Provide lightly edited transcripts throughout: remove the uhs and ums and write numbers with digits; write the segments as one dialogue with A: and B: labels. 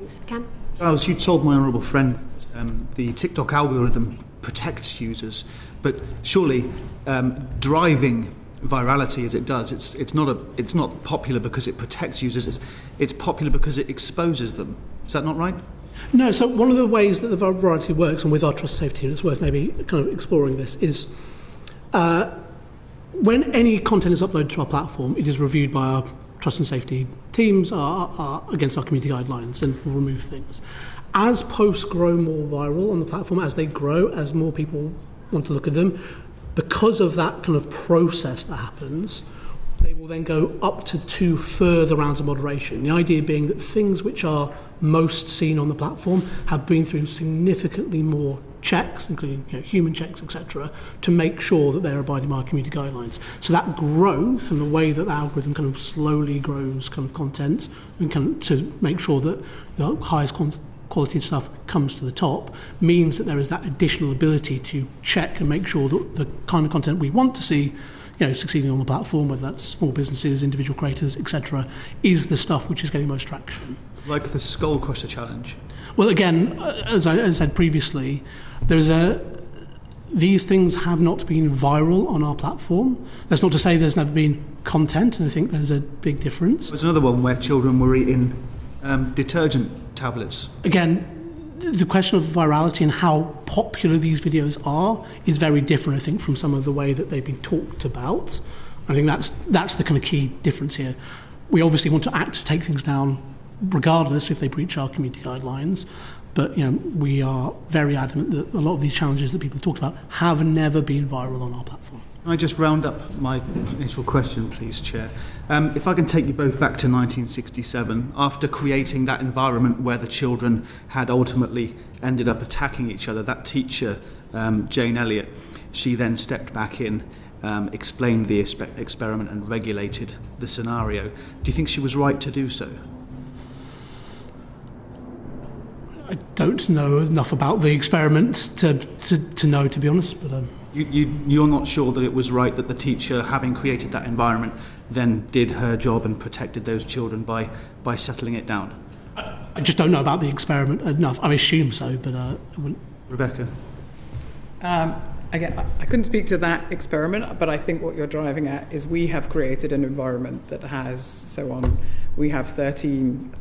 A: Thanks. Cam?
B: Giles, you told my honourable friend the TikTok algorithm protects users, but surely driving virality as it does, it's not popular because it protects users. It's popular because it exposes them. Is that not right?
C: No. So one of the ways that the virality works, and with our trust safety, and it's worth maybe kind of exploring this, is when any content is uploaded to our platform, it is reviewed by our trust and safety teams against our community guidelines and will remove things. As posts grow more viral on the platform, as they grow, as more people want to look at them, because of that kind of process that happens, they will then go up to 2 further rounds of moderation. The idea being that things which are most seen on the platform have been through significantly more checks, including human checks, etc., to make sure that they're abiding by our community guidelines. So that growth and the way that the algorithm kind of slowly grows kind of content and kind of to make sure that the highest quality stuff comes to the top means that there is that additional ability to check and make sure that the kind of content we want to see succeeding on the platform, whether that's small businesses, individual creators, etc., is the stuff which is getting most traction.
B: Like the Skull Crusher challenge?
C: Well, again, as I said previously, these things have not been viral on our platform. That's not to say there's never been content, and I think there's a big difference.
B: There's another one where children were eating detergent tablets.
C: Again, the question of virality and how popular these videos are is very different, I think, from some of the way that they've been talked about. I think that's the kind of key difference here. We obviously want to act to take things down regardless if they breach our community guidelines, but we are very adamant that a lot of these challenges that people talked about have never been viral on our platform.
B: Can I just round up my initial question, please, Chair? If I can take you both back to 1967, after creating that environment where the children had ultimately ended up attacking each other, that teacher, Jane Elliott, she then stepped back in, explained the experiment and regulated the scenario. Do you think she was right to do so?
C: I don't know enough about the experiment to know, to be honest. But
B: You're not sure that it was right that the teacher, having created that environment, then did her job and protected those children by settling it down?
C: I just don't know about the experiment enough. I assume so, but I wouldn't.
B: Rebecca?
D: Again, I couldn't speak to that experiment, but I think what you're driving at is we have created an environment that has we have 13.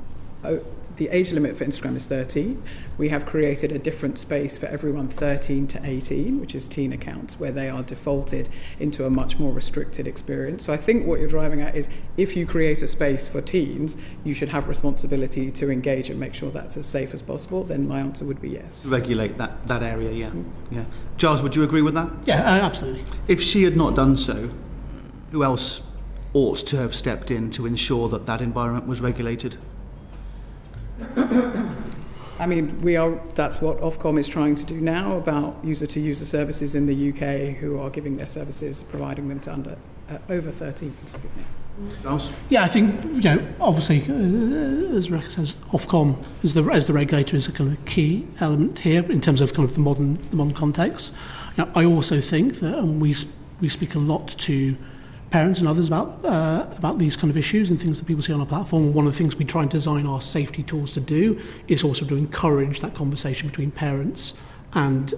D: The age limit for Instagram is 13. We have created a different space for everyone 13 to 18, which is teen accounts, where they are defaulted into a much more restricted experience. So I think what you're driving at is if you create a space for teens, you should have responsibility to engage and make sure that's as safe as possible. Then my answer would be yes.
B: Regulate that area, yeah. Giles, would you agree with that?
C: Yeah, absolutely.
B: If she had not done so, who else ought to have stepped in to ensure that environment was regulated?
D: I mean, that's what Ofcom is trying to do now about user-to-user services in the UK who are giving their services, providing them to over 13.
C: Yeah, I think, obviously, as Rebecca says, Ofcom as the regulator is a kind of key element here in terms of kind of the modern context. I also think that, and we speak a lot to parents and others about these kind of issues and things that people see on our platform. One of the things we try and design our safety tools to do is also to encourage that conversation between parents and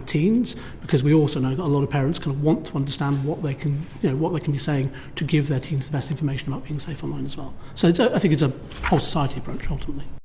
C: teens, because we also know that a lot of parents kind of want to understand what they can be saying to give their teens the best information about being safe online as well. So I think it's a whole society approach ultimately.